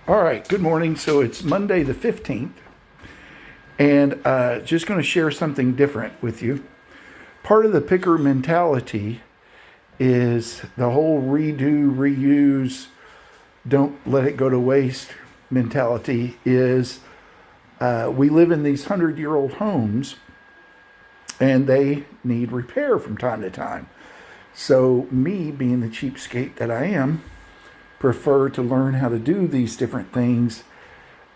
All right, good morning. So it's Monday the 15th, and just going to share something different with you. Part of the picker mentality is the whole redo, reuse, don't let it go to waste mentality is we live in these 100-year-old homes and they need repair from time to time. So me, being the cheapskate that I am, prefer to learn how to do these different things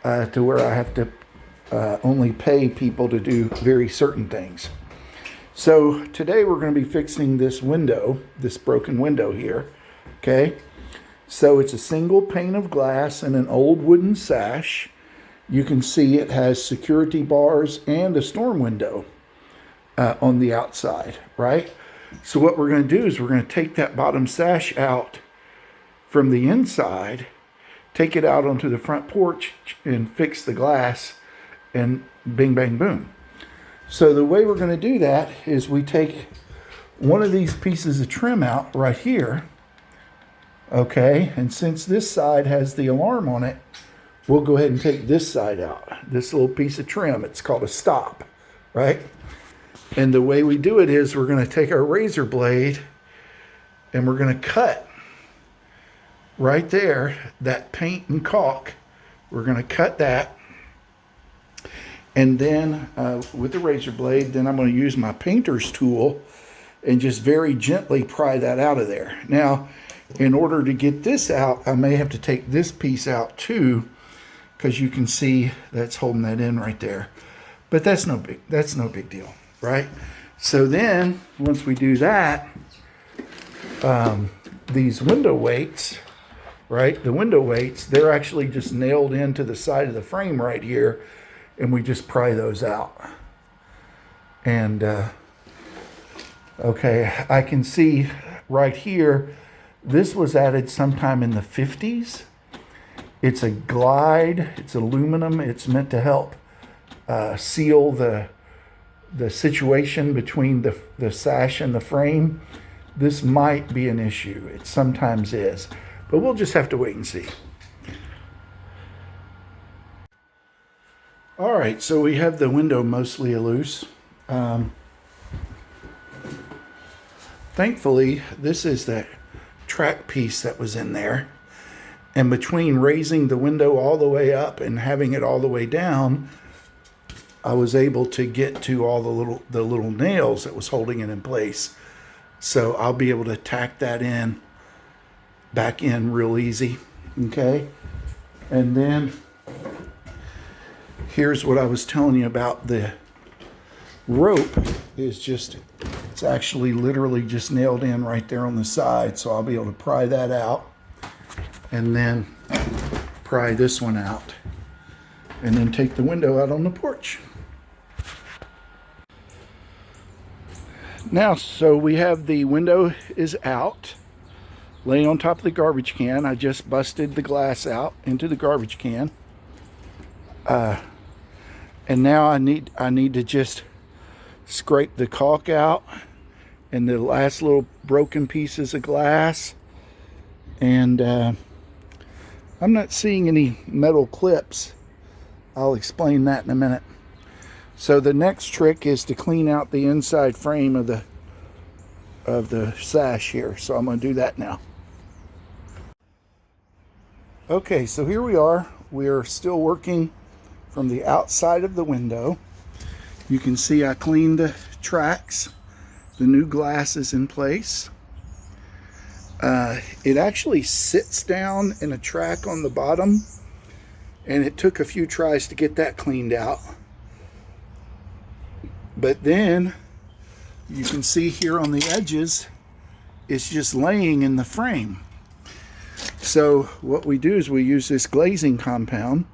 to where I have to only pay people to do very certain things. So today we're going to be fixing this window, this broken window here. Okay. So it's a single pane of glass and an old wooden sash. You can see it has security bars and a storm window on the outside, right? So what we're going to do is we're going to take that bottom sash out from the inside, take it out onto the front porch and fix the glass, and bing, bang, boom. So the way we're going to do that is we take one of these pieces of trim out right here. Okay, and since this side has the alarm on it, we'll go ahead and take this side out. This little piece of trim, it's called a stop, right? And the way we do it is we're going to take our razor blade and we're going to cut right there, that paint and caulk. We're going to cut that. And then with the razor blade, then I'm going to use my painter's tool and just very gently pry that out of there. Now, in order to get this out, I may have to take this piece out too, because you can see that's holding that in right there. But that's no big deal, right? So then, once we do that, these window weights, right? The window weights, they're actually just nailed into the side of the frame right here, and we just pry those out. And okay, I can see right here, this was added sometime in the 50s. It's a glide, it's aluminum, it's meant to help seal the situation between the sash and the frame. This might be an issue, it sometimes is. But we'll just have to wait and see. All right, so we have the window mostly loose. Thankfully, this is the track piece that was in there. And between raising the window all the way up and having it all the way down, I was able to get to all the little nails that was holding it in place. So I'll be able to tack that back in real easy. Okay, and then here's what I was telling you about. The rope is it's actually literally just nailed in right there on the side, so I'll be able to pry that out and then pry this one out and then take the window out on the porch. Now, so we have the window is out, laying on top of the garbage can. I just busted the glass out into the garbage can. And now I need to just scrape the caulk out and the last little broken pieces of glass. And I'm not seeing any metal clips. I'll explain that in a minute. So the next trick is to clean out the inside frame of the sash here. So I'm going to do that now. Okay, so here we are. We're still working from the outside of the window. You can see I cleaned the tracks. The new glass is in place. It actually sits down in a track on the bottom, and it took a few tries to get that cleaned out. But then you can see here on the edges, it's just laying in the frame. So what we do is we use this glazing compound,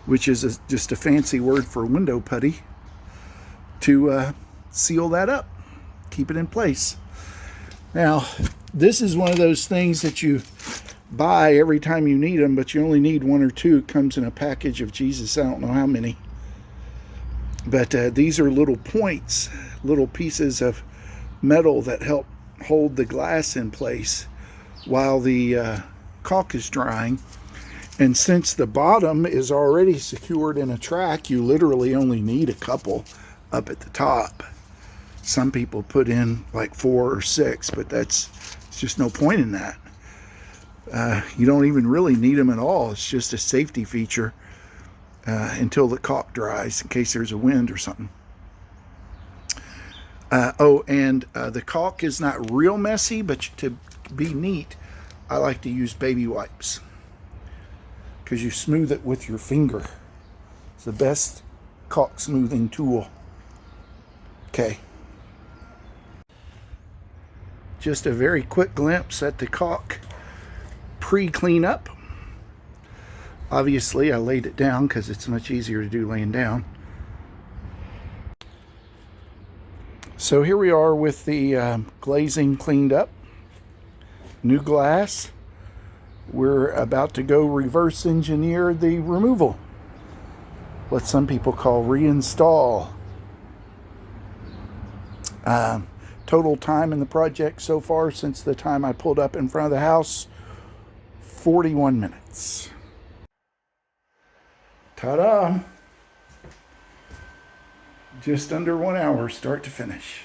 which is just a fancy word for window putty, to seal that up, keep it in place. Now, this is one of those things that you buy every time you need them, but you only need one or two. It comes in a package of Jesus, I don't know how many. But these are little points, little pieces of metal that help hold the glass in place while the caulk is drying. And since the bottom is already secured in a track, you literally only need a couple up at the top. Some people put in like 4 or 6, but it's just no point in that. You don't even really need them at all. It's just a safety feature until the caulk dries in case there's a wind or something. The caulk is not real messy, but to be neat, I like to use baby wipes because you smooth it with your finger. It's the best caulk smoothing tool. Okay. Just a very quick glimpse at the caulk pre-cleanup. Obviously, I laid it down because it's much easier to do laying down. So here we are with the glazing cleaned up. New glass. We're about to go reverse engineer the removal. What some people call reinstall. Total time in the project so far since the time I pulled up in front of the house, 41 minutes. Ta-da! Just under 1 hour start to finish.